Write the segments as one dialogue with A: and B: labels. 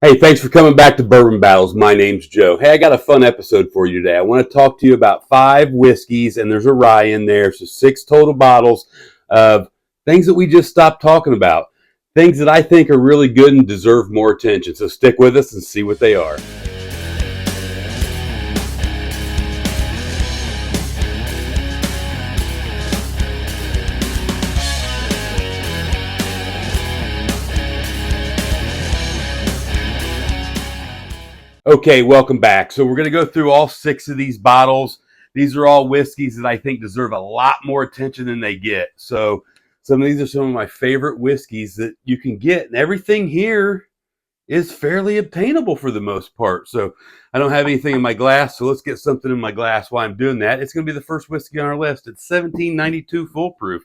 A: Hey, thanks for coming back to Bourbon Battles. My name's Joe. Hey, I got a fun episode for you today. I want to talk to you about 5 whiskeys, and there's a rye in there, so 6 total bottles of things that we just stopped talking about. Things that I think are really good and deserve more attention. So stick with us and see what they are. Okay, welcome back. So we're going to go through all 6 of these bottles. These are all whiskeys that I think deserve a lot more attention than they get. So some of these are some of my favorite whiskeys that you can get, and everything here is fairly obtainable for the most part. So I don't have anything in my glass, so let's get something in my glass while I'm doing that. It's going to be the first whiskey on our list. It's 1792 full proof.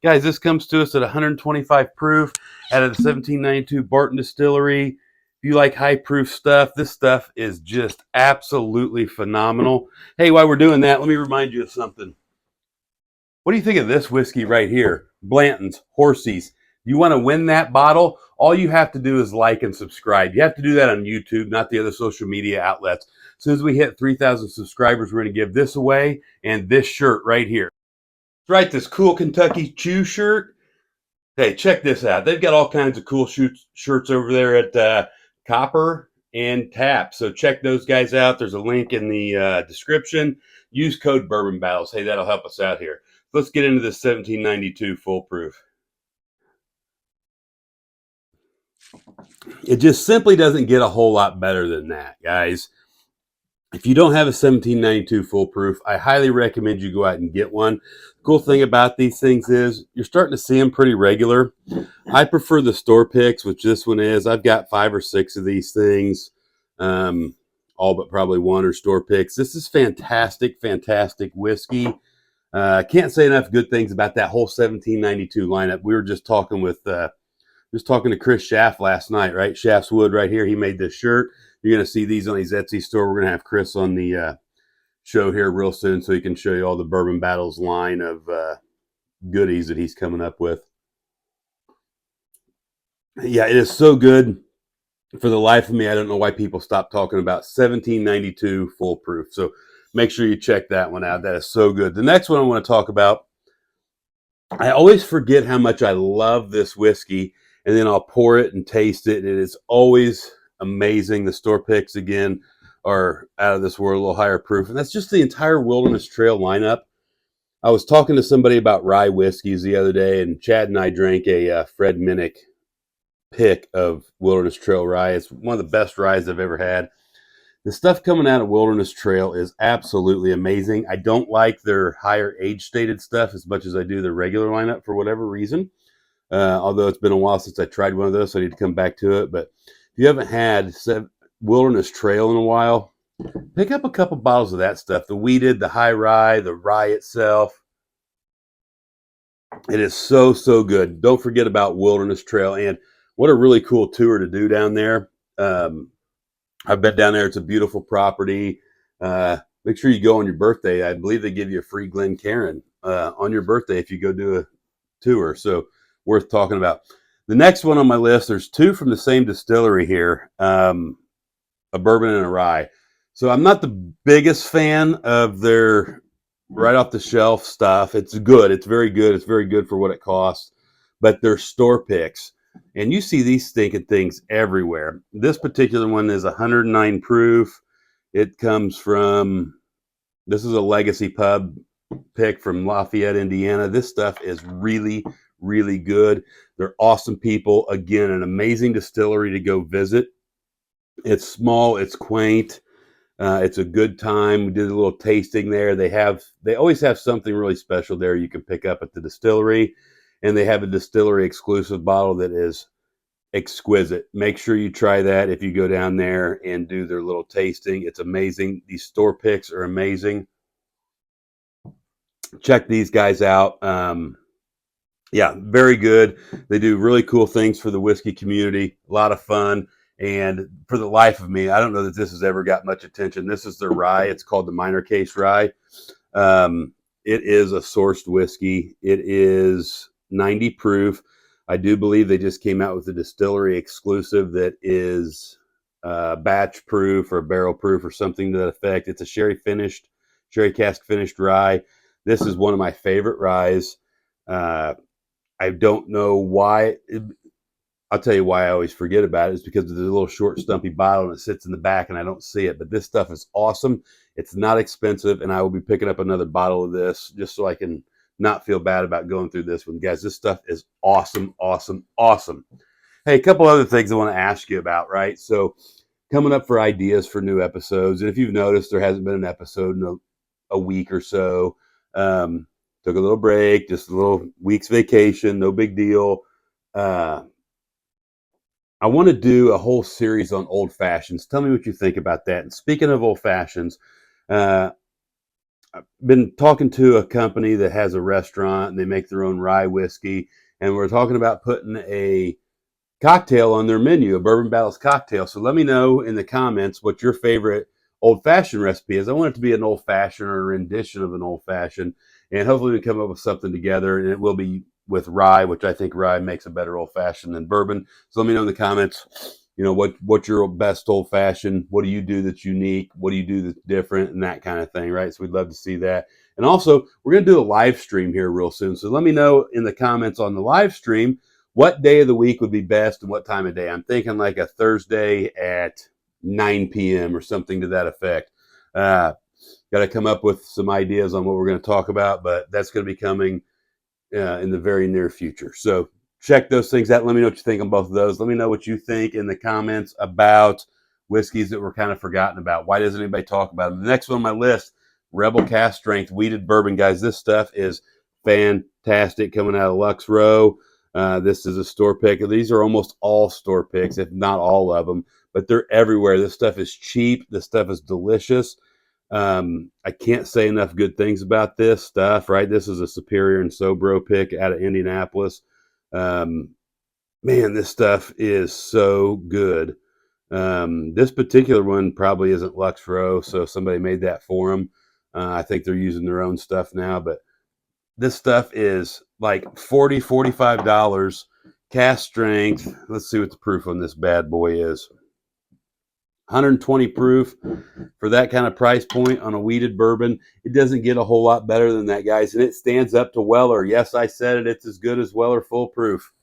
A: Guys, this comes to us at 125 proof out of the 1792 Blanton distillery. If you like high proof stuff, this stuff is just absolutely phenomenal. Hey, while we're doing that, let me remind you of something. What do you think of this whiskey right here? Blanton's Horsies. You want to win that bottle? All you have to do is like and subscribe. You have to do that on YouTube, not the other social media outlets. As soon as we hit 3,000 subscribers, we're going to give this away and this shirt right here. That's right, this cool Kentucky Chew shirt. Hey, check this out. They've got all kinds of cool shirts over there at Copper and Tap. So check those guys out. There's a link in the description. Use code Bourbon Battles. Hey, that'll help us out here. Let's get into this 1792 full proof. It just simply doesn't get a whole lot better than that, guys. If you don't have a 1792 full proof, I highly recommend you go out and get one. The cool thing about these things is you're starting to see them pretty regular. I prefer the store picks, which this one is. I've got 5 or 6 of these things. All but probably one are store picks. This is fantastic, fantastic whiskey. Can't say enough good things about that whole 1792 lineup. We were just talking to Chris Schaff last night, right? Schaff's Wood right here. He made this shirt. You're going to see these on his Etsy store. We're going to have Chris on the show here real soon so he can show you all the Bourbon Battles line of goodies that he's coming up with. Yeah, it is so good. For the life of me, I don't know why people stop talking about 1792 full proof. So make sure you check that one out. That is so good. The next one I want to talk about, I always forget how much I love this whiskey, and then I'll pour it and taste it. It is always amazing. The store picks, again, are out of this world, a little higher proof. And that's just the entire Wilderness Trail lineup. I was talking to somebody about rye whiskeys the other day, and Chad and I drank a Fred Minnick pick of Wilderness Trail rye. It's one of the best ryes I've ever had. The stuff coming out of Wilderness Trail is absolutely amazing. I don't like their higher age stated stuff as much as I do the regular lineup for whatever reason. Although it's been a while since I tried one of those, so I need to come back to it. But if you haven't had Wilderness Trail in a while, pick up a couple bottles of that stuff. The wheated, the high rye, the rye itself. It is so, so good. Don't forget about Wilderness Trail. And what a really cool tour to do down there. I've been down there. It's a beautiful property. Make sure you go on your birthday. I believe they give you a free Glencairn on your birthday if you go do a tour. So worth talking about. The next one on my list, there's 2 from the same distillery here, a bourbon and a rye. So I'm not the biggest fan of their right off the shelf stuff. It's good. It's very good. It's very good for what it costs. But they're store picks. And you see these stinking things everywhere. This particular one is 109 proof. It comes from, this is a Legacy Pub pick from Lafayette, Indiana. This stuff is really, really good. They're awesome people. Again, an amazing distillery to go visit. It's small. It's quaint. It's a good time. We did a little tasting there. They always have something really special there you can pick up at the distillery. And they have a distillery exclusive bottle that is exquisite. Make sure you try that if you go down there and do their little tasting. It's amazing. These store picks are amazing. Check these guys out. Yeah, very good. They do really cool things for the whiskey community. A lot of fun. And for the life of me, I don't know that this has ever got much attention. This is their rye. It's called the Minor Case Rye. It is a sourced whiskey. It is 90 proof. I do believe they just came out with a distillery exclusive that is batch proof or barrel proof or something to that effect. It's a sherry cask finished rye. This is one of my favorite ryes. I don't know why. I'll tell you why I always forget about it. It's because there's a little short, stumpy bottle and it sits in the back and I don't see it. But this stuff is awesome. It's not expensive, and I will be picking up another bottle of this just so I can not feel bad about going through this one. Guys, this stuff is awesome, awesome, awesome. Hey, a couple other things I want to ask you about, right? So, coming up for ideas for new episodes. And if you've noticed, there hasn't been an episode in a week or so. Took a little break, just a little week's vacation, no big deal. I want to do a whole series on old fashions. Tell me what you think about that. And speaking of old fashions, I've been talking to a company that has a restaurant and they make their own rye whiskey. And we're talking about putting a cocktail on their menu, a Bourbon Battles cocktail. So let me know in the comments what your favorite old fashioned recipe is. I want it to be an old fashioned or a rendition of an old fashioned. And hopefully we come up with something together, and it will be with rye, which I think rye makes a better old fashioned than bourbon. So let me know in the comments, what's your best old fashioned? What do you do that's unique? What do you do that's different? And that kind of thing, right? So we'd love to see that. And also, we're going to do a live stream here real soon. So let me know in the comments on the live stream what day of the week would be best and what time of day. I'm thinking like a Thursday at 9 p.m. or something to that effect. Got to come up with some ideas on what we're going to talk about, but that's going to be coming in the very near future. So check those things out. Let me know what you think on both of those. Let me know what you think in the comments about whiskeys that were kind of forgotten about. Why doesn't anybody talk about them? The next one on my list, Rebel Cask Strength Wheated Bourbon. Guys, this stuff is fantastic, coming out of Lux Row. This is a store pick. These are almost all store picks, if not all of them, but they're everywhere. This stuff is cheap. This stuff is delicious. I can't say enough good things about this stuff, right? This is a Superior and Sobro pick out of Indianapolis. Man, this stuff is so good. This particular one probably isn't Lux Row, so somebody made that for them. I think they're using their own stuff now, but this stuff is like $40, $45, cask strength. Let's see what the proof on this bad boy is. 120 proof for that kind of price point on a wheated bourbon. It doesn't get a whole lot better than that, guys, and it stands up to Weller. Yes, I said it. It's as good as Weller Full Proof.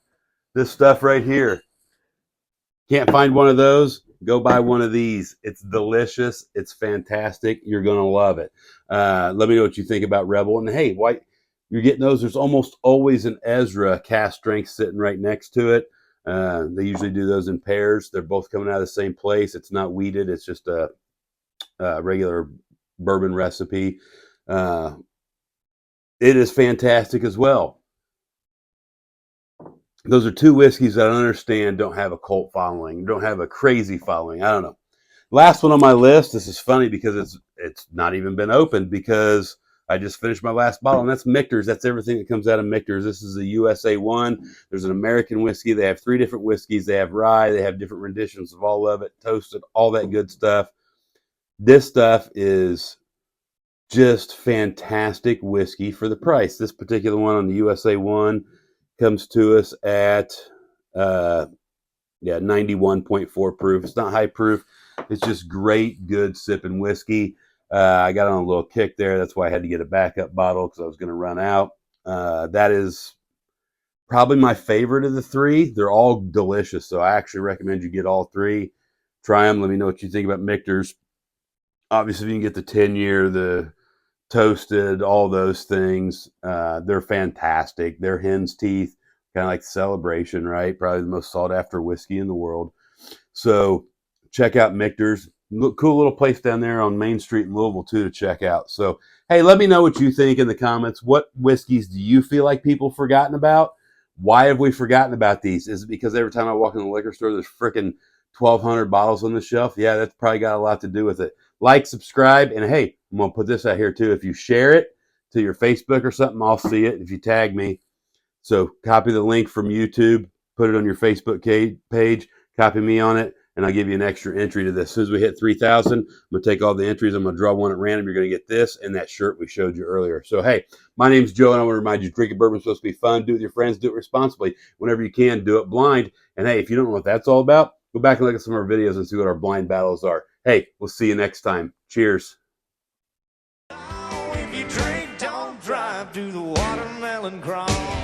A: This stuff right here. Can't find one of those? Go buy one of these. It's delicious. It's fantastic. You're going to love it. Let me know what you think about Rebel. And hey, why you're getting those? There's almost always an Ezra cask strength sitting right next to it. They usually do those in pairs. They're both coming out of the same place. It's not wheated. It's just a regular bourbon recipe. It is fantastic as well. Those are two whiskeys that I understand don't have a cult following, don't have a crazy following. I don't know. Last one on my list. This is funny because it's not even been opened because I just finished my last bottle, and that's Michter's. That's everything that comes out of Michter's. This is a USA one. There's an American whiskey. They have 3 different whiskeys. They have rye. They have different renditions of all of it, toasted, all that good stuff. This stuff is just fantastic whiskey for the price. This particular one on the USA one comes to us at 91.4 proof. It's not high proof. It's just great, good sipping whiskey. I got on a little kick there. That's why I had to get a backup bottle because I was going to run out. That is probably my favorite of the 3. They're all delicious, so I actually recommend you get all 3. Try them. Let me know what you think about Michter's. Obviously, you can get the 10-year, the toasted, all those things. They're fantastic. They're hen's teeth, kind of like the Celebration, right? Probably the most sought after whiskey in the world. So check out Michter's. Cool little place down there on Main Street in Louisville too to check out. So hey, let me know what you think in the comments. What whiskeys do you feel like people forgotten about? Why have we forgotten about these? Is it because every time I walk in the liquor store there's freaking 1,200 bottles on the shelf? Yeah, that's probably got a lot to do with it. Like, subscribe, and hey, I'm going to put this out here too. If you share it to your Facebook or something, I'll see it if you tag me. So copy the link from YouTube, put it on your Facebook page, copy me on it, and I'll give you an extra entry to this. As soon as we hit 3,000, I'm going to take all the entries. I'm going to draw one at random. You're going to get this and that shirt we showed you earlier. So, hey, my name's Joe, and I want to remind you, drinking bourbon is supposed to be fun. Do it with your friends. Do it responsibly. Whenever you can, do it blind. And, hey, if you don't know what that's all about, Go back and look at some of our videos and see what our blind battles are. Hey, we'll see you next time. Cheers.
B: If you drink, don't drive, do the watermelon crawl.